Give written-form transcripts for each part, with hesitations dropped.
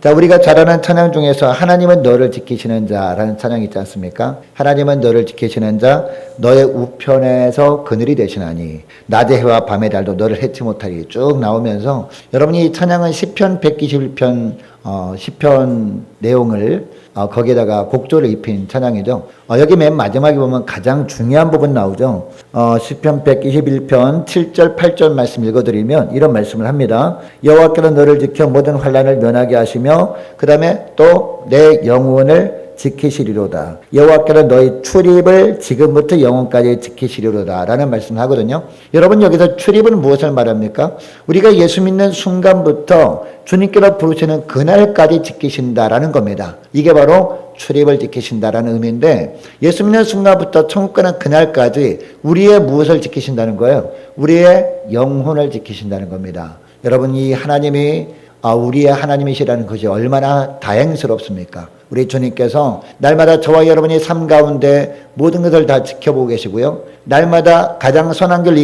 자, 우리가 잘 아는 찬양 중에서 하나님은 너를 지키시는 자라는 찬양이 있지 않습니까? 하나님은 너를 지키시는 자, 너의 우편에서 그늘이 되시나니 낮의 해와 밤의 달도 너를 해치 못하리 쭉 나오면서 여러분이 이 찬양은 시편 121편 시편 내용을 거기에다가 곡조를 입힌 찬양이죠. 여기 맨 마지막에 보면 가장 중요한 부분 나오죠. 시편 121편 7절 8절 말씀 읽어드리면 이런 말씀을 합니다. 여호와께서 너를 지켜 모든 환난을 면하게 하시며 그 다음에 또 내 영혼을 지키시리로다. 여호와께서 너희 출입을 지금부터 영원까지 지키시리로다 라는 말씀을 하거든요. 여러분 여기서 출입은 무엇을 말합니까? 우리가 예수 믿는 순간부터 주님께서 부르시는 그날까지 지키신다라는 겁니다. 이게 바로 출입을 지키신다라는 의미인데 예수 믿는 순간부터 천국 가는 그날까지 우리의 무엇을 지키신다는 거예요? 우리의 영혼을 지키신다는 겁니다. 여러분 이 하나님이 우리의 하나님이시라는 것이 얼마나 다행스럽습니까? 우리 주님께서 날마다 저와 여러분이 삶 가운데 모든 것을 다 지켜보고 계시고요. 날마다 가장 선한 길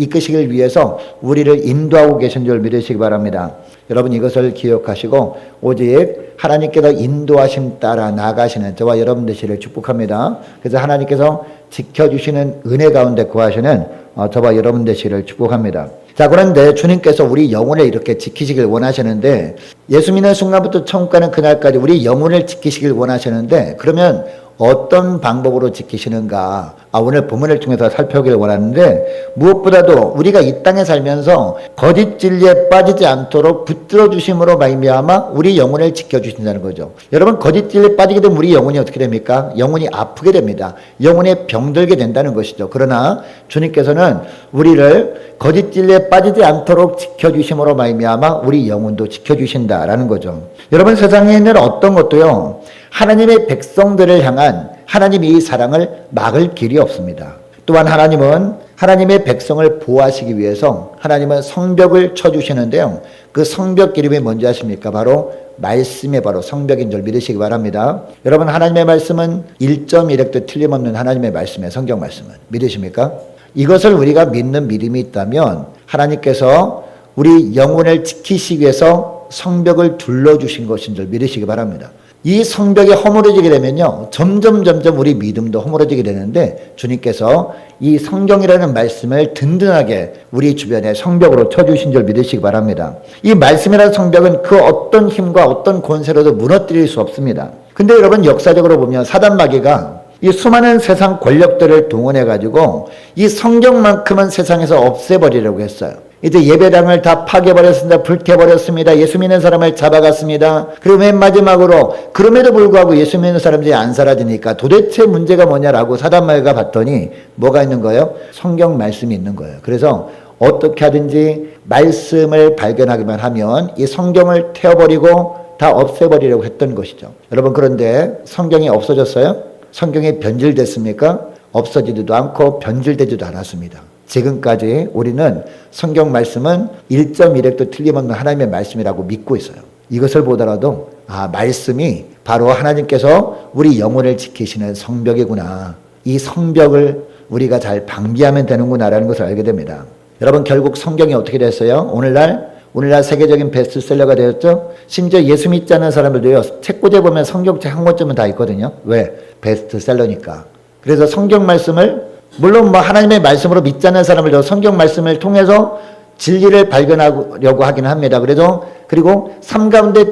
이끄시길 위해서 우리를 인도하고 계신 줄 믿으시기 바랍니다. 여러분 이것을 기억하시고 오직 하나님께서 인도하심 따라 나아가시는 저와 여러분 되시기를 축복합니다. 그래서 하나님께서 지켜주시는 은혜 가운데 거하시는 저와 여러분 되시기를 축복합니다. 자, 그런데 주님께서 우리 영혼을 이렇게 지키시길 원하시는데 예수 믿는 순간부터 천국 가는 그날까지 우리 영혼을 지키시길 원하시는데 그러면 어떤 방법으로 지키시는가? 오늘 본문을 통해서 살펴보길 원하는데 무엇보다도 우리가 이 땅에 살면서 거짓 진리에 빠지지 않도록 붙들어 주심으로 말미암아 우리 영혼을 지켜주신다는 거죠. 여러분 거짓 진리에 빠지게 되면 우리 영혼이 어떻게 됩니까? 영혼이 아프게 됩니다. 영혼에 병들게 된다는 것이죠. 그러나 주님께서는 우리를 거짓 진리에 빠지지 않도록 지켜주심으로 말미암아 우리 영혼도 지켜주신다라는 거죠. 여러분 세상에 있는 어떤 것도요. 하나님의 백성들을 향한 하나님의 사랑을 막을 길이 없습니다. 또한 하나님은 하나님의 백성을 보호하시기 위해서 하나님은 성벽을 쳐주시는데요. 그 성벽 이름이 뭔지 아십니까? 바로 말씀이 바로 성벽인 줄 믿으시기 바랍니다. 여러분 하나님의 말씀은 1.1획도 틀림없는 하나님의 말씀이에요. 성경 말씀은. 믿으십니까? 이것을 우리가 믿는 믿음이 있다면 하나님께서 우리 영혼을 지키시기 위해서 성벽을 둘러주신 것인 줄 믿으시기 바랍니다. 이 성벽이 허물어지게 되면요. 점점 우리 믿음도 허물어지게 되는데 주님께서 이 성경이라는 말씀을 든든하게 우리 주변에 성벽으로 쳐주신 줄 믿으시기 바랍니다. 이 말씀이라는 성벽은 그 어떤 힘과 어떤 권세로도 무너뜨릴 수 없습니다. 근데 여러분 역사적으로 보면 사단 마귀가 이 수많은 세상 권력들을 동원해 가지고 이 성경만큼은 세상에서 없애버리려고 했어요. 이제 예배당을 다 파괴버렸습니다. 불태버렸습니다. 예수 믿는 사람을 잡아갔습니다. 그리고 맨 마지막으로 그럼에도 불구하고 예수 믿는 사람들이 안 사라지니까 도대체 문제가 뭐냐라고 사단마귀가 봤더니 뭐가 있는 거예요? 성경 말씀이 있는 거예요. 그래서 어떻게 하든지 말씀을 발견하기만 하면 이 성경을 태워버리고 다 없애버리려고 했던 것이죠. 여러분 그런데 성경이 없어졌어요? 성경이 변질됐습니까? 없어지지도 않고 변질되지도 않았습니다. 지금까지 우리는 성경 말씀은 1.1획도 틀림없는 하나님의 말씀이라고 믿고 있어요. 이것을 보더라도 말씀이 바로 하나님께서 우리 영혼을 지키시는 성벽이구나. 이 성벽을 우리가 잘 방비하면 되는구나라는 것을 알게 됩니다. 여러분 결국 성경이 어떻게 됐어요? 오늘날 세계적인 베스트셀러가 되었죠. 심지어 예수 믿지 않는 사람들도요. 책꽂이에 보면 성경책 한 권쯤은 다 있거든요. 왜? 베스트셀러니까. 그래서 성경 말씀을 물론 하나님의 말씀으로 믿지 않는 사람들도 성경 말씀을 통해서 진리를 발견하려고 하긴 합니다. 그리고 삶 가운데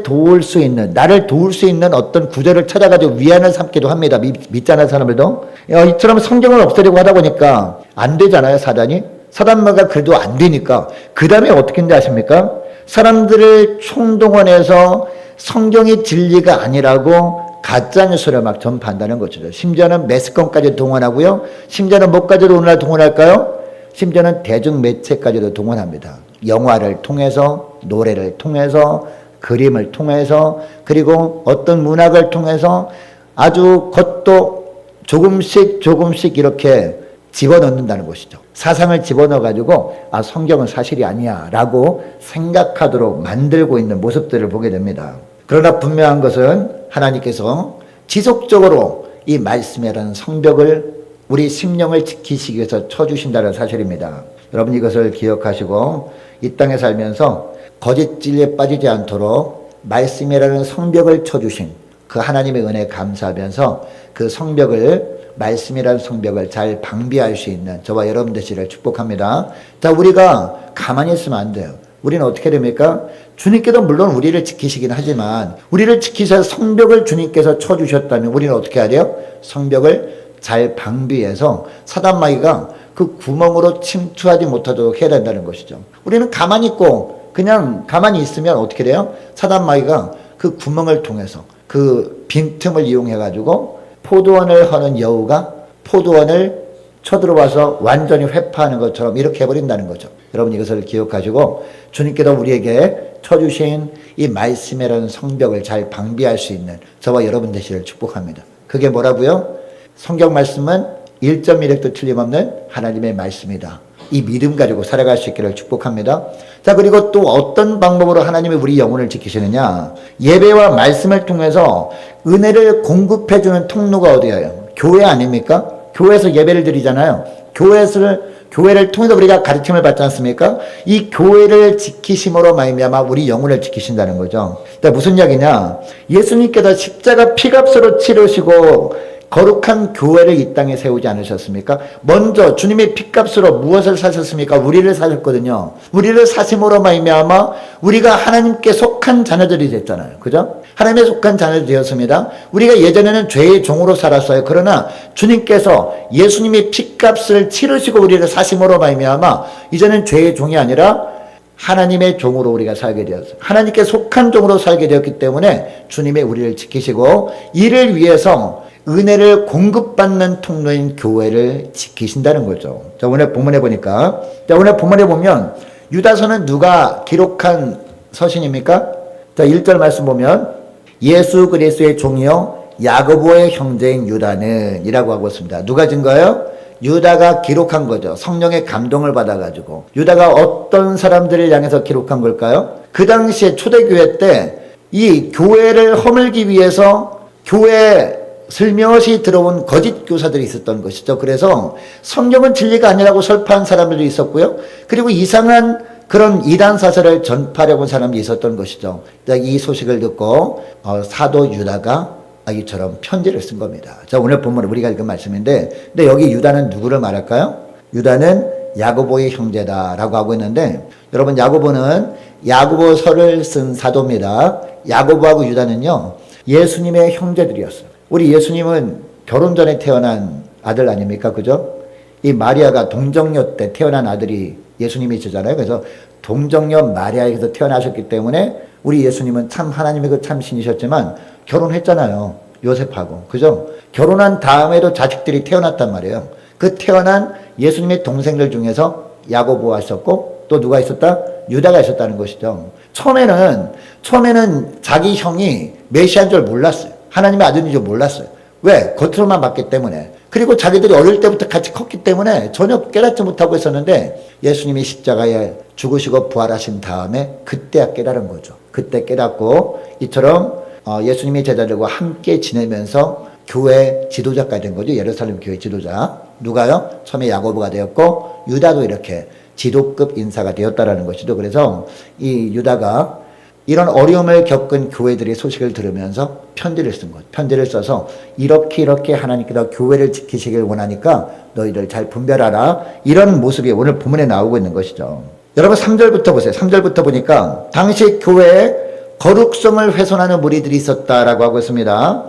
나를 도울 수 있는 어떤 구절을 찾아가지고 위안을 삼기도 합니다. 믿지 않는 사람들도. 이처럼 성경을 없애려고 하다 보니까 안 되잖아요, 사단이. 사단마가 그래도 안 되니까. 그 다음에 어떻게 했는지 아십니까? 사람들을 총동원해서 성경이 진리가 아니라고 가짜뉴스를 막 전파한다는 거죠. 심지어는 매스컴까지 동원하고요. 심지어는 뭐까지도 오늘날 동원할까요? 심지어는 대중매체까지도 동원합니다. 영화를 통해서, 노래를 통해서, 그림을 통해서, 그리고 어떤 문학을 통해서 아주 그것도 조금씩 이렇게 집어넣는다는 것이죠. 사상을 집어넣어가지고 성경은 사실이 아니야 라고 생각하도록 만들고 있는 모습들을 보게 됩니다. 그러나 분명한 것은 하나님께서 지속적으로 이 말씀이라는 성벽을 우리 심령을 지키시기 위해서 쳐주신다는 사실입니다. 여러분 이것을 기억하시고 이 땅에 살면서 거짓 진리에 빠지지 않도록 말씀이라는 성벽을 쳐주신 그 하나님의 은혜에 감사하면서 그 성벽을, 말씀이라는 성벽을 잘 방비할 수 있는 저와 여러분 되시기를 축복합니다. 자, 우리가 가만히 있으면 안 돼요. 우리는 어떻게 됩니까? 주님께도 물론 우리를 지키시긴 하지만 우리를 지키셔서 성벽을 주님께서 쳐주셨다면 우리는 어떻게 해야 돼요? 성벽을 잘 방비해서 사단마귀가 그 구멍으로 침투하지 못하도록 해야 된다는 것이죠. 우리는 가만히 있고 그냥 가만히 있으면 어떻게 돼요? 사단마귀가 그 구멍을 통해서 그 빈틈을 이용해가지고 포도원을 허는 여우가 포도원을 쳐들어와서 완전히 회파하는 것처럼 이렇게 해버린다는 거죠. 여러분 이것을 기억하시고 주님께서 우리에게 쳐주신 이 말씀이라는 성벽을 잘 방비할 수 있는 저와 여러분 되시기를 축복합니다. 그게 뭐라고요? 성경 말씀은 1.1획도 틀림없는 하나님의 말씀이다. 이 믿음 가지고 살아갈 수 있기를 축복합니다. 자, 그리고 또 어떤 방법으로 하나님이 우리 영혼을 지키시느냐? 예배와 말씀을 통해서 은혜를 공급해주는 통로가 어디예요? 교회 아닙니까? 교회에서 예배를 드리잖아요. 교회를 통해서 우리가 가르침을 받지 않습니까? 이 교회를 지키심으로 말미암아 우리 영혼을 지키신다는 거죠. 그러니까 무슨 이야기냐? 예수님께서 십자가 피값으로 치르시고 거룩한 교회를 이 땅에 세우지 않으셨습니까? 먼저 주님의 피값으로 무엇을 사셨습니까? 우리를 사셨거든요. 우리를 사심으로 말미암아 우리가 하나님께 속한 자녀들이 됐잖아요. 그죠? 하나님의 속한 자녀들이 되었습니다. 우리가 예전에는 죄의 종으로 살았어요. 그러나 주님께서 예수님의 피값을 치르시고 우리를 사심으로 말미암아 이제는 죄의 종이 아니라 하나님의 종으로 우리가 살게 되었어요. 하나님께 속한 종으로 살게 되었기 때문에 주님의 우리를 지키시고 이를 위해서 은혜를 공급받는 통로인 교회를 지키신다는 거죠. 자, 오늘 본문에 보니까, 오늘 본문에 보면 유다서는 누가 기록한 서신입니까? 자, 1절 말씀 보면 예수 그리스도의 종이요 야고보의 형제인 유다는 이라고 하고 있습니다. 누가 증거예요? 유다가 기록한 거죠. 성령의 감동을 받아가지고. 유다가 어떤 사람들을 향해서 기록한 걸까요? 그 당시에 초대교회 때 이 교회를 허물기 위해서 교회에 슬며시 들어온 거짓 교사들이 있었던 것이죠. 그래서 성경은 진리가 아니라고 설파한 사람들도 있었고요. 그리고 이상한 그런 이단 사설을 전파하려고 한 사람이 있었던 것이죠. 이 소식을 듣고 사도 유다가 이처럼 편지를 쓴 겁니다. 자, 오늘 본문에 우리가 읽은 말씀인데, 근데 여기 유다는 누구를 말할까요? 유다는 야고보의 형제다라고 하고 있는데, 여러분 야고보는 야고보서를 쓴 사도입니다. 야고보하고 유다는요 예수님의 형제들이었어요. 우리 예수님은 결혼 전에 태어난 아들 아닙니까? 그죠? 이 마리아가 동정녀 때 태어난 아들이 예수님이시잖아요. 그래서 동정녀 마리아에게서 태어나셨기 때문에 우리 예수님은 참 하나님의 참 신이셨지만 결혼했잖아요. 요셉하고. 그죠? 결혼한 다음에도 자식들이 태어났단 말이에요. 그 태어난 예수님의 동생들 중에서 야고보가 있었고 또 누가 있었다? 유다가 있었다는 것이죠. 처음에는 자기 형이 메시아인 줄 몰랐어요. 하나님의 아들인 줄 몰랐어요. 왜? 겉으로만 봤기 때문에. 그리고 자기들이 어릴 때부터 같이 컸기 때문에 전혀 깨닫지 못하고 있었는데 예수님이 십자가에 죽으시고 부활하신 다음에 그때야 깨달은 거죠. 그때 깨닫고 이처럼 예수님의 제자들과 함께 지내면서 교회 지도자가 된 거죠. 예루살렘 교회 지도자. 누가요? 처음에 야고보가 되었고 유다도 이렇게 지도급 인사가 되었다라는 것이죠. 그래서 이 유다가 이런 어려움을 겪은 교회들의 소식을 들으면서 편지를 쓴 거죠. 편지를 써서 이렇게 하나님께서 교회를 지키시길 원하니까 너희들 잘 분별하라. 이런 모습이 오늘 본문에 나오고 있는 것이죠. 여러분 3절부터 보세요. 3절부터 보니까 당시 교회에 거룩성을 훼손하는 무리들이 있었다라고 하고 있습니다.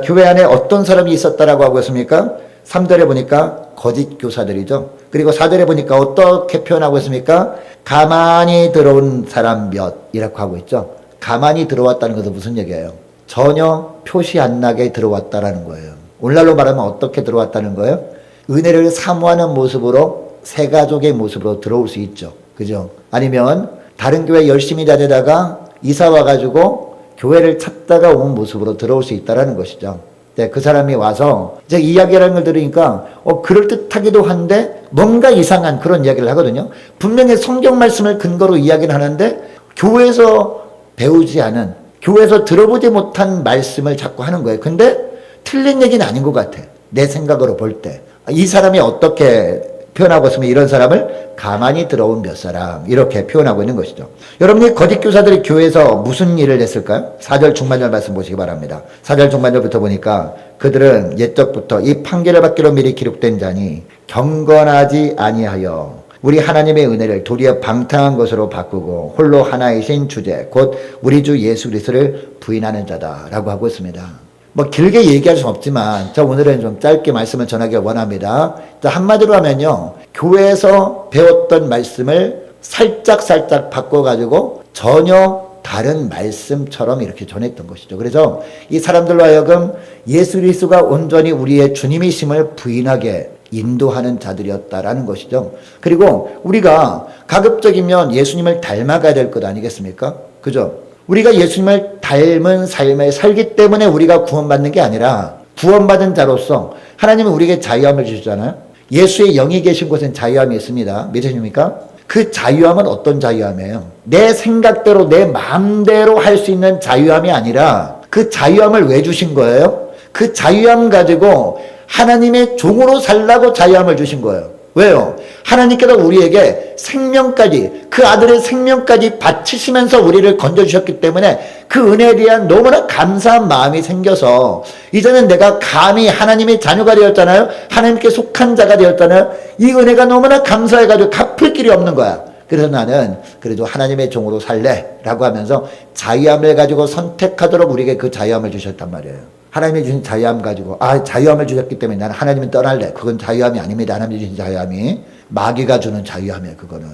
교회 안에 어떤 사람이 있었다라고 하고 있습니까? 3절에 보니까 거짓 교사들이죠. 그리고 4절에 보니까 어떻게 표현하고 있습니까? 가만히 들어온 사람 몇이라고 하고 있죠. 가만히 들어왔다는 것은 무슨 얘기예요? 전혀 표시 안 나게 들어왔다라는 거예요. 오늘날로 말하면 어떻게 들어왔다는 거예요? 은혜를 사모하는 모습으로 새 가족의 모습으로 들어올 수 있죠. 그죠? 아니면 다른 교회 열심히 다니다가 이사 와가지고 교회를 찾다가 온 모습으로 들어올 수 있다라는 것이죠. 네, 그 사람이 와서 이제 이야기라는 걸 들으니까 그럴듯하기도 한데 뭔가 이상한 그런 이야기를 하거든요. 분명히 성경 말씀을 근거로 이야기를 하는데 교회에서 배우지 않은, 교회에서 들어보지 못한 말씀을 자꾸 하는 거예요. 근데 틀린 얘기는 아닌 것 같아. 내 생각으로 볼 때. 이 사람이 어떻게 표현하고 있으면 이런 사람을 가만히 들어온 몇 사람 이렇게 표현하고 있는 것이죠. 여러분이 거짓 교사들이 교회에서 무슨 일을 했을까요? 4절 중반절 말씀 보시기 바랍니다. 4절 중반절부터 보니까 그들은 옛적부터 이 판결을 받기로 미리 기록된 자니 경건하지 아니하여 우리 하나님의 은혜를 도리어 방탕한 것으로 바꾸고 홀로 하나이신 주제 곧 우리 주 예수 그리스도를 부인하는 자다라고 하고 있습니다. 뭐 길게 얘기할 수는 없지만 저 오늘은 좀 짧게 말씀을 전하기 원합니다. 한마디로 하면요, 교회에서 배웠던 말씀을 살짝 바꿔가지고 전혀 다른 말씀처럼 이렇게 전했던 것이죠. 그래서 이 사람들로 하여금 예수 그리스도가 온전히 우리의 주님이심을 부인하게 인도하는 자들이었다라는 것이죠. 그리고 우리가 가급적이면 예수님을 닮아가야 될 것 아니겠습니까? 그죠? 우리가 예수님을 닮은 삶을 살기 때문에 우리가 구원받는 게 아니라 구원받은 자로서 하나님은 우리에게 자유함을 주시잖아요. 예수의 영이 계신 곳엔 자유함이 있습니다. 믿으십니까? 그 자유함은 어떤 자유함이에요? 내 생각대로 내 마음대로 할 수 있는 자유함이 아니라 그 자유함을 왜 주신 거예요? 그 자유함 가지고 하나님의 종으로 살라고 자유함을 주신 거예요. 왜요? 하나님께서 우리에게 생명까지, 그 아들의 생명까지 바치시면서 우리를 건져주셨기 때문에 그 은혜에 대한 너무나 감사한 마음이 생겨서 이제는 내가 감히 하나님의 자녀가 되었잖아요. 하나님께 속한 자가 되었잖아요. 이 은혜가 너무나 감사해가지고 갚을 길이 없는 거야. 그래서 나는 그래도 하나님의 종으로 살래 라고 하면서 자유함을 가지고 선택하도록 우리에게 그 자유함을 주셨단 말이에요. 하나님이 주신 자유함 가지고 자유함을 주셨기 때문에 나는 하나님은 떠날래. 그건 자유함이 아닙니다. 하나님이 주신 자유함이 마귀가 주는 자유함이에요. 그거는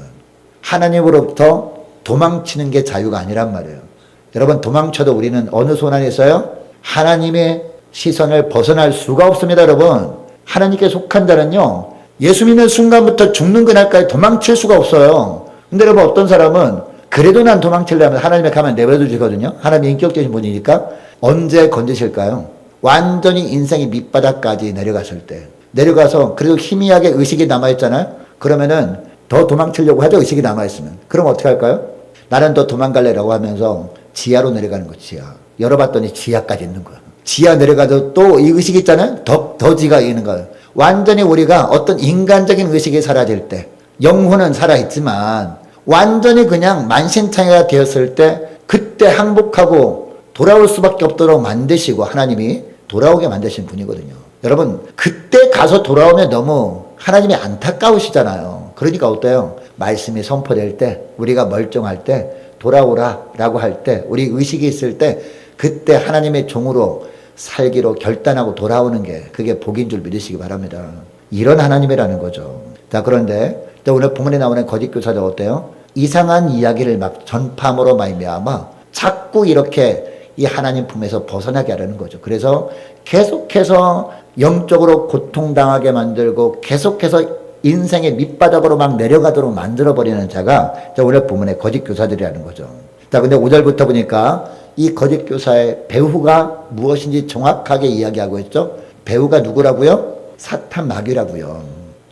하나님으로부터 도망치는 게 자유가 아니란 말이에요. 여러분, 도망쳐도 우리는 어느 손안에 있어요? 하나님의 시선을 벗어날 수가 없습니다. 여러분, 하나님께 속한 자는요, 예수 믿는 순간부터 죽는 그날까지 도망칠 수가 없어요. 근데 여러분, 어떤 사람은 그래도 난 도망치려면 하나님의 가만 내버려 두시거든요. 하나님이 인격적인 분이니까. 언제 건지실까요? 완전히 인생의 밑바닥까지 내려갔을 때. 내려가서 그래도 희미하게 의식이 남아있잖아요. 그러면은 더 도망치려고 하죠. 의식이 남아있으면. 그럼 어떻게 할까요? 나는 더 도망갈래라고 하면서 지하로 내려가는 거지. 지하. 열어봤더니 지하까지 있는 거야. 지하 내려가도 또 이 의식이 있잖아요. 더 지가 있는 거예요. 완전히 우리가 어떤 인간적인 의식이 사라질 때, 영혼은 살아있지만 완전히 그냥 만신창이가 되었을 때, 그때 항복하고 돌아올 수밖에 없도록 만드시고 하나님이 돌아오게 만드신 분이거든요. 여러분, 그때 가서 돌아오면 너무 하나님이 안타까우시잖아요. 그러니까 어때요? 말씀이 선포될 때, 우리가 멀쩡할 때, 돌아오라 라고 할 때, 우리 의식이 있을 때, 그때 하나님의 종으로 살기로 결단하고 돌아오는 게 그게 복인 줄 믿으시기 바랍니다. 이런 하나님이라는 거죠. 자, 그런데 오늘 본문에 나오는 거짓 교사들 어때요? 이상한 이야기를 막 전파함으로 말미암아 자꾸 이렇게 이 하나님 품에서 벗어나게 하려는 거죠. 그래서 계속해서 영적으로 고통당하게 만들고 계속해서 인생의 밑바닥으로 막 내려가도록 만들어버리는 자가 오늘 본문의 거짓 교사들이라는 거죠. 자, 근데 5절부터 보니까 이 거짓 교사의 배후가 무엇인지 정확하게 이야기하고 있죠. 배후가 누구라고요? 사탄 마귀라고요.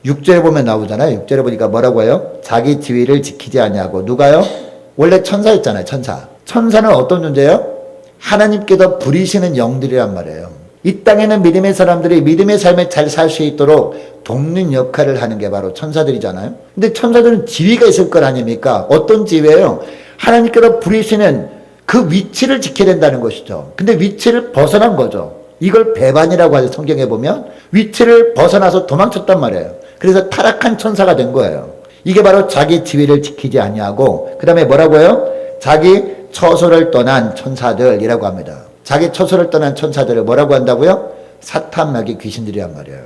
6절에 보면 나오잖아요. 6절에 보니까 뭐라고 해요? 자기 지위를 지키지 아니하고. 누가요? 원래 천사였잖아요. 천사. 천사는 어떤 존재예요? 하나님께서 부리시는 영들이란 말이에요. 이 땅에는 믿음의 사람들이 믿음의 삶을 잘 살 수 있도록 돕는 역할을 하는 게 바로 천사들이잖아요. 근데 천사들은 지위가 있을 것 아닙니까? 어떤 지위예요? 하나님께서 부리시는 그 위치를 지켜야 된다는 것이죠. 근데 위치를 벗어난 거죠. 이걸 배반이라고 하죠. 성경에 보면 위치를 벗어나서 도망쳤단 말이에요. 그래서 타락한 천사가 된 거예요. 이게 바로 자기 지위를 지키지 아니하고, 그 다음에 뭐라고 해요? 자기 처소를 떠난 천사들이라고 합니다. 자기 처소를 떠난 천사들을 뭐라고 한다고요? 사탄 마귀 귀신들이란 말이에요.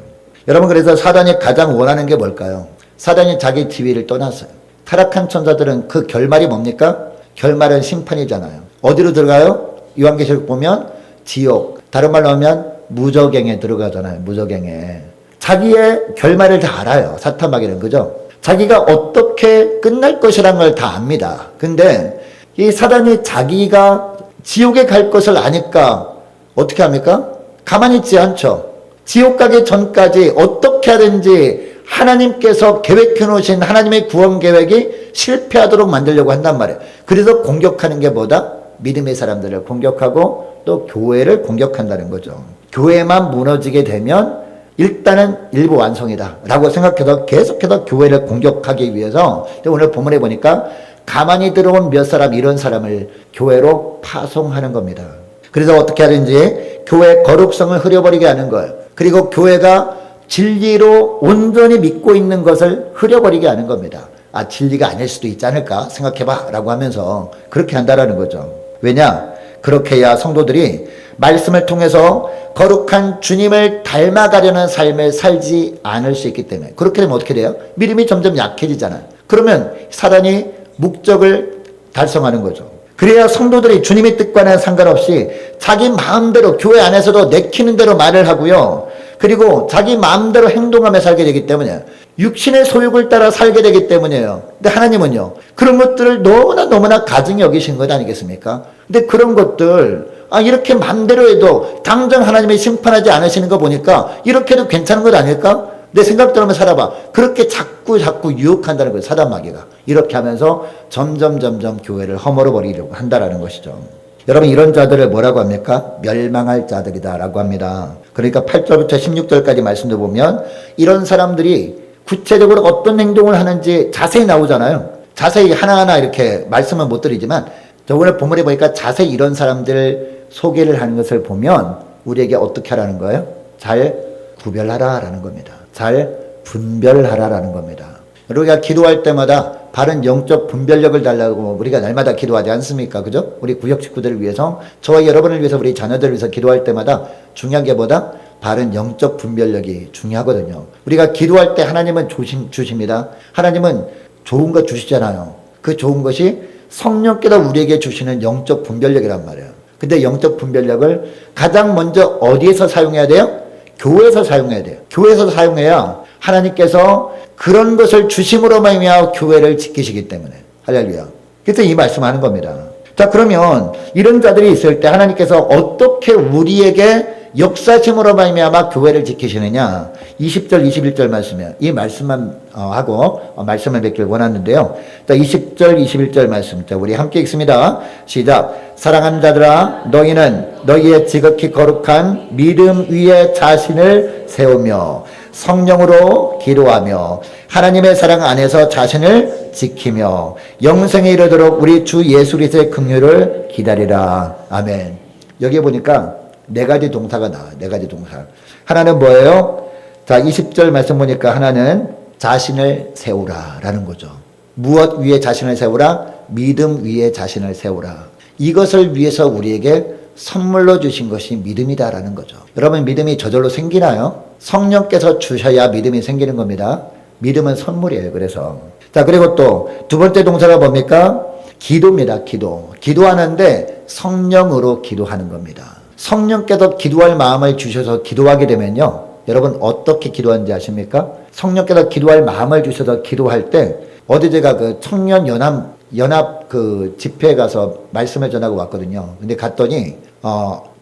여러분, 그래서 사단이 가장 원하는 게 뭘까요? 사단이 자기 지위를 떠났어요. 타락한 천사들은 그 결말이 뭡니까? 결말은 심판이잖아요. 어디로 들어가요? 요한계시록 보면 지옥, 다른 말로 하면 무저갱에 들어가잖아요. 무저갱에. 자기의 결말을 다 알아요. 사탄 마귀는. 그죠? 자기가 어떻게 끝날 것이라는 걸 다 압니다. 근데 이 사단이 자기가 지옥에 갈 것을 아니까 어떻게 합니까? 가만히 있지 않죠. 지옥 가기 전까지 어떻게 하든지 하나님께서 계획해 놓으신 하나님의 구원 계획이 실패하도록 만들려고 한단 말이에요. 그래서 공격하는 게 뭐다? 믿음의 사람들을 공격하고 또 교회를 공격한다는 거죠. 교회만 무너지게 되면 일단은 일부 완성이다 라고 생각해서 계속해서 교회를 공격하기 위해서 오늘 본문에 보니까 가만히 들어온 몇 사람, 이런 사람을 교회로 파송하는 겁니다. 그래서 어떻게 하든지 교회의 거룩성을 흐려버리게 하는 거예요. 그리고 교회가 진리로 온전히 믿고 있는 것을 흐려버리게 하는 겁니다. 아, 진리가 아닐 수도 있지 않을까 생각해봐 라고 하면서 그렇게 한다라는 거죠. 왜냐? 그렇게 해야 성도들이 말씀을 통해서 거룩한 주님을 닮아가려는 삶을 살지 않을 수 있기 때문에. 그렇게 되면 어떻게 돼요? 믿음이 점점 약해지잖아요. 그러면 사단이 목적을 달성하는 거죠. 그래야 성도들이 주님의 뜻과는 상관없이 자기 마음대로 교회 안에서도 내키는 대로 말을 하고요. 그리고 자기 마음대로 행동하며 살게 되기 때문에 육신의 소욕을 따라 살게 되기 때문이에요. 근데 하나님은요, 그런 것들을 너무나 가증히 여기신 것 아니겠습니까? 근데 그런 것들, 이렇게 마음대로 해도 당장 하나님이 심판하지 않으시는 거 보니까 이렇게 해도 괜찮은 것 아닐까? 내 생각대로만 살아봐. 그렇게 자꾸 유혹한다는 거예요. 사단 마귀가. 이렇게 하면서 점점 교회를 허물어 버리려고 한다라는 것이죠. 여러분, 이런 자들을 뭐라고 합니까? 멸망할 자들이다라고 합니다. 그러니까 8절부터 16절까지 말씀도 보면 이런 사람들이 구체적으로 어떤 행동을 하는지 자세히 나오잖아요. 자세히 하나하나 이렇게 말씀은 못 드리지만 오늘 본문에 보니까 자세히 이런 사람들 소개를 하는 것을 보면 우리에게 어떻게 하라는 거예요? 잘 구별하라라는 겁니다. 잘 분별하라라는 겁니다. 우리가 기도할 때마다 바른 영적 분별력을 달라고 우리가 날마다 기도하지 않습니까? 그죠? 우리 구역 식구들을 위해서, 저와 여러분을 위해서, 우리 자녀들을 위해서 기도할 때마다 중요한 게 뭐다? 바른 영적 분별력이 중요하거든요. 우리가 기도할 때 하나님은 주십니다. 하나님은 좋은 거 주시잖아요. 그 좋은 것이 성령께서 우리에게 주시는 영적 분별력이란 말이에요. 근데 영적 분별력을 가장 먼저 어디에서 사용해야 돼요? 교회에서 사용해야 돼요. 교회에서 사용해야 하나님께서 그런 것을 주심으로 말미암아 교회를 지키시기 때문에. 할렐루야. 그래서 이 말씀하는 겁니다. 자, 그러면 이런 자들이 있을 때 하나님께서 어떻게 우리에게 역사심으로 말미암아 교회를 지키시느냐. 20절 21절 말씀이에요. 이 말씀만 하고 말씀을 맺길 원하는데요. 자, 20절 21절 말씀, 자, 우리 함께 읽습니다. 시작. 사랑하는 자들아, 너희는 너희의 지극히 거룩한 믿음 위에 자신을 세우며 성령으로 기도하며 하나님의 사랑 안에서 자신을 지키며 영생에 이르도록 우리 주 예수 그리스도의 긍휼을 기다리라. 아멘. 여기 보니까 네 가지 동사가 나와요. 네 가지 동사. 하나는 뭐예요? 자, 20절 말씀 보니까 하나는 자신을 세우라 라는 거죠. 무엇 위에 자신을 세우라? 믿음 위에 자신을 세우라. 이것을 위해서 우리에게 선물로 주신 것이 믿음이다라는 거죠. 여러분, 믿음이 저절로 생기나요? 성령께서 주셔야 믿음이 생기는 겁니다. 믿음은 선물이에요. 그래서. 자, 그리고 또 두 번째 동사가 뭡니까? 기도입니다. 기도. 기도하는데 성령으로 기도하는 겁니다. 성령께서 기도할 마음을 주셔서 기도하게 되면요. 여러분, 어떻게 기도하는지 아십니까? 성령께서 기도할 마음을 주셔서 기도할 때, 어제 제가 그 청년 연합 그 집회에 가서 말씀을 전하고 왔거든요. 근데 갔더니,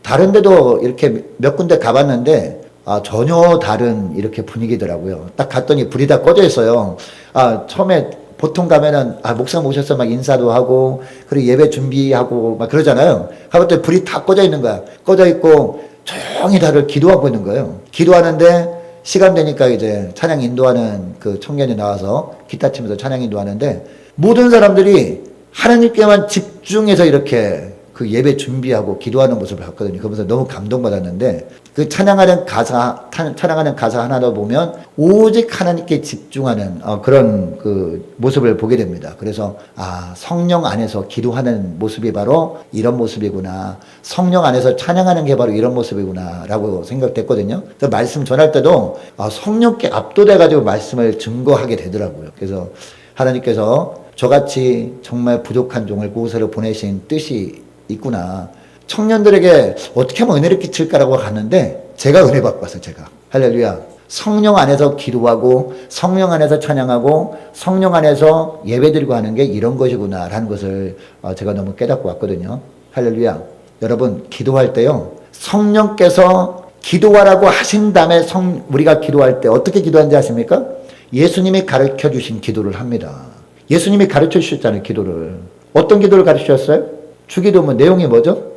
다른 데도 이렇게 몇 군데 가봤는데, 전혀 다른 이렇게 분위기더라고요. 딱 갔더니 불이 다 꺼져 있어요. 처음에 보통 가면은, 목사님 오셔서 막 인사도 하고, 그리고 예배 준비하고 막 그러잖아요. 하고 불이 다 꺼져 있는 거야. 꺼져 있고, 조용히 다들 기도하고 있는 거예요. 기도하는데, 시간 되니까 이제 찬양 인도하는 그 청년이 나와서 기타 치면서 찬양 인도하는데, 모든 사람들이 하나님께만 집중해서 이렇게 그 예배 준비하고 기도하는 모습을 봤거든요. 그러면서 너무 감동받았는데, 그 찬양하는 가사 하나도 보면 오직 하나님께 집중하는 그런 그 모습을 보게 됩니다. 그래서 성령 안에서 기도하는 모습이 바로 이런 모습이구나. 성령 안에서 찬양하는 게 바로 이런 모습이구나 라고 생각됐거든요. 그래서 말씀 전할 때도 성령께 압도돼가지고 말씀을 증거하게 되더라고요. 그래서 하나님께서 저같이 정말 부족한 종을 그곳으로 보내신 뜻이 있구나. 청년들에게 어떻게 하면 은혜를 끼칠까라고 갔는데 제가 은혜 받고 왔어요. 제가. 할렐루야. 성령 안에서 기도하고 성령 안에서 찬양하고 성령 안에서 예배드리고 하는 게 이런 것이구나 라는 것을 제가 너무 깨닫고 왔거든요. 할렐루야. 여러분, 기도할 때요, 성령께서 기도하라고 하신 다음에 우리가 기도할 때 어떻게 기도하는지 아십니까? 예수님이 가르쳐 주신 기도를 합니다. 예수님이 가르쳐 주셨잖아요. 기도를. 어떤 기도를 가르쳐 주셨어요? 주기도면 내용이 뭐죠?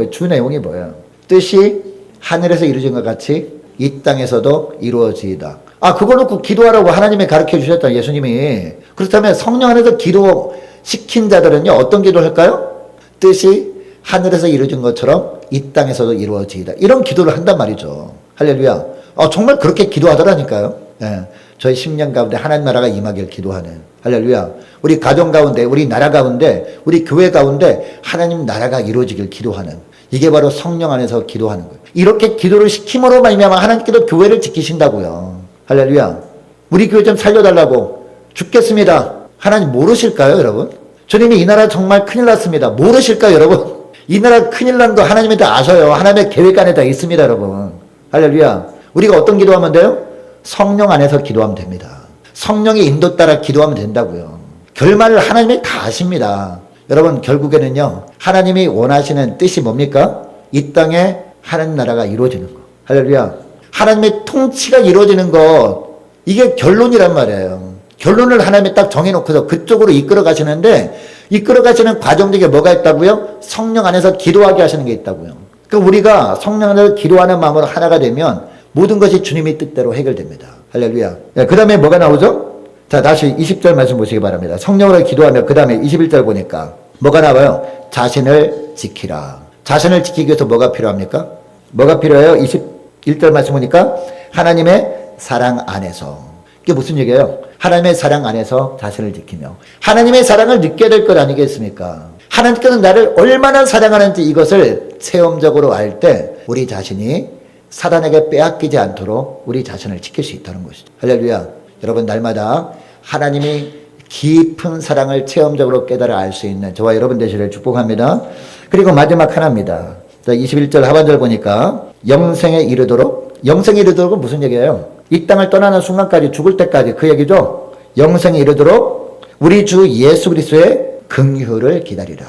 주 내용이 뭐예요? 뜻이 하늘에서 이루어진 것 같이 이 땅에서도 이루어지이다. 아, 그거 놓고 기도하라고 하나님이 가르쳐 주셨다, 예수님이. 그렇다면 성령 안에서 기도시킨 자들은요, 어떤 기도를 할까요? 뜻이 하늘에서 이루어진 것처럼 이 땅에서도 이루어지이다. 이런 기도를 한단 말이죠. 할렐루야. 정말 그렇게 기도하더라니까요. 예. 저희 10년 가운데 하나님 나라가 임하길 기도하는. 할렐루야. 우리 가정 가운데, 우리 나라 가운데, 우리 교회 가운데 하나님 나라가 이루어지길 기도하는. 이게 바로 성령 안에서 기도하는 거예요. 이렇게 기도를 시킴으로 말미암아 하나님께서 교회를 지키신다고요. 할렐루야. 우리 교회 좀 살려달라고. 죽겠습니다. 하나님 모르실까요, 여러분? 주님이 이 나라 정말 큰일 났습니다. 모르실까요, 여러분? 이 나라 큰일 난 거 하나님이 다 아셔요. 하나님의 계획 안에 다 있습니다, 여러분. 할렐루야. 우리가 어떤 기도하면 돼요? 성령 안에서 기도하면 됩니다. 성령의 인도 따라 기도하면 된다고요. 결말을 하나님이 다 아십니다. 여러분, 결국에는요, 하나님이 원하시는 뜻이 뭡니까? 이 땅에 하나님 나라가 이루어지는 거. 할렐루야. 하나님의 통치가 이루어지는 것, 이게 결론이란 말이에요. 결론을 하나님이 딱 정해놓고서 그쪽으로 이끌어 가시는데, 이끌어 가시는 과정 중에 뭐가 있다고요? 성령 안에서 기도하게 하시는 게 있다고요. 그러니까 우리가 성령 안에서 기도하는 마음으로 하나가 되면 모든 것이 주님의 뜻대로 해결됩니다. 할렐루야. 그 다음에 뭐가 나오죠? 자, 다시 20절 말씀 보시기 바랍니다. 성령으로 기도하며 그 다음에 21절 보니까 뭐가 나와요? 자신을 지키라. 자신을 지키기 위해서 뭐가 필요합니까? 뭐가 필요해요? 21절 말씀 보니까 하나님의 사랑 안에서. 이게 무슨 얘기예요? 하나님의 사랑 안에서 자신을 지키며 하나님의 사랑을 느껴야 될 것 아니겠습니까? 하나님께서 나를 얼마나 사랑하는지 이것을 체험적으로 알 때 우리 자신이 사단에게 빼앗기지 않도록 우리 자신을 지킬 수 있다는 것이죠. 할렐루야. 여러분, 날마다 하나님이 깊은 사랑을 체험적으로 깨달아 알 수 있는 저와 여러분 되시기를 축복합니다. 그리고 마지막 하나입니다. 자, 21절 하반절 보니까 영생에 이르도록. 영생에 이르도록은 무슨 얘기예요? 이 땅을 떠나는 순간까지, 죽을 때까지 그 얘기죠. 영생에 이르도록 우리 주 예수 그리스도의 긍휼을 기다리라.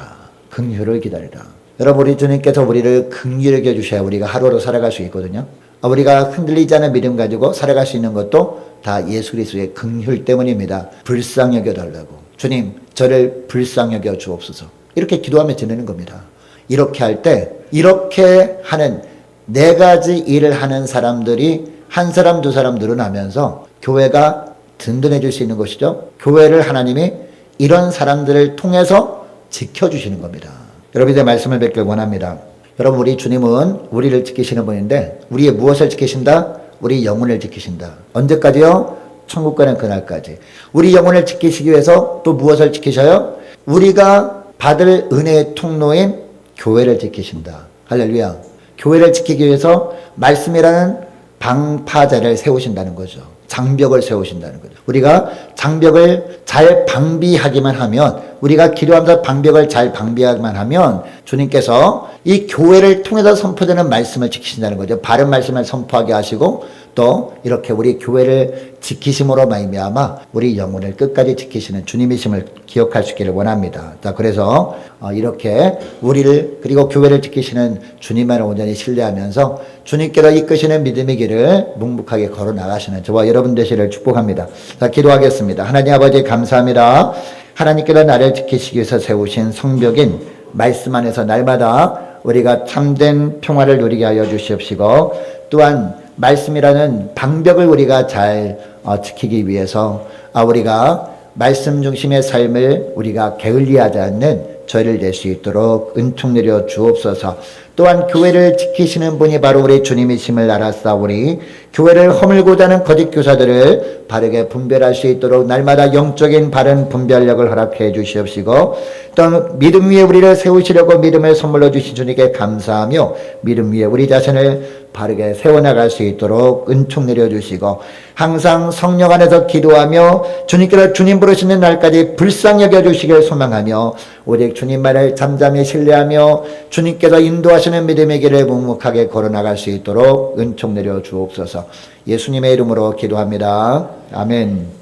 긍휼을 기다리라. 여러분, 우리 주님께서 우리를 긍휼히 여겨주셔야 우리가 하루하루 살아갈 수 있거든요. 우리가 흔들리지 않은 믿음 가지고 살아갈 수 있는 것도 다 예수 그리스도의 긍휼 때문입니다. 불쌍히 여겨달라고. 주님, 저를 불쌍히 여겨 주옵소서. 이렇게 기도하며 지내는 겁니다. 이렇게 할 때, 이렇게 하는 네 가지 일을 하는 사람들이 한 사람 두 사람 늘어나면서 교회가 든든해질 수 있는 것이죠. 교회를 하나님이 이런 사람들을 통해서 지켜주시는 겁니다. 여러분의 말씀을 뵙길 원합니다. 여러분, 우리 주님은 우리를 지키시는 분인데 우리의 무엇을 지키신다? 우리 영혼을 지키신다. 언제까지요? 천국 가는 그날까지. 우리 영혼을 지키시기 위해서 또 무엇을 지키셔요? 우리가 받을 은혜의 통로인 교회를 지키신다. 할렐루야. 교회를 지키기 위해서 말씀이라는 방파제를 세우신다는 거죠. 장벽을 세우신다는 거죠. 우리가 장벽을 잘 방비하기만 하면, 우리가 기도하면서 방벽을 잘 방비하기만 하면 주님께서 이 교회를 통해서 선포되는 말씀을 지키신다는 거죠. 바른 말씀을 선포하게 하시고 또 이렇게 우리 교회를 지키심으로 말미암아 우리 영혼을 끝까지 지키시는 주님이심을 기억할 수 있기를 원합니다. 자, 그래서 이렇게 우리를 그리고 교회를 지키시는 주님만을 온전히 신뢰하면서 주님께로 이끄시는 믿음의 길을 묵묵하게 걸어 나가시는 저와 여러분 되시기를 축복합니다. 자, 기도하겠습니다. 하나님 아버지, 감사합니다. 하나님께서 나를 지키시기 위해서 세우신 성벽인 말씀 안에서 날마다 우리가 참된 평화를 누리게 하여 주시옵시고, 또한 말씀이라는 방벽을 우리가 잘 지키기 위해서 우리가 말씀 중심의 삶을 우리가 게을리하지 않는 저희를 낼 수 있도록 은총 내려 주옵소서. 또한 교회를 지키시는 분이 바로 우리 주님이심을 알았사오니 교회를 허물고자 하는 거짓 교사들을 바르게 분별할 수 있도록 날마다 영적인 바른 분별력을 허락해 주시옵시고, 또 믿음 위에 우리를 세우시려고 믿음을 선물로 주신 주님께 감사하며 믿음 위에 우리 자신을 바르게 세워나갈 수 있도록 은총 내려주시고, 항상 성령 안에서 기도하며 주님께서 주님 부르시는 날까지 불쌍히 여겨주시길 소망하며 오직 주님만을 잠잠히 신뢰하며 주님께서 인도하시는 믿음의 길을 묵묵하게 걸어나갈 수 있도록 은총 내려 주옵소서. 예수님의 이름으로 기도합니다. 아멘.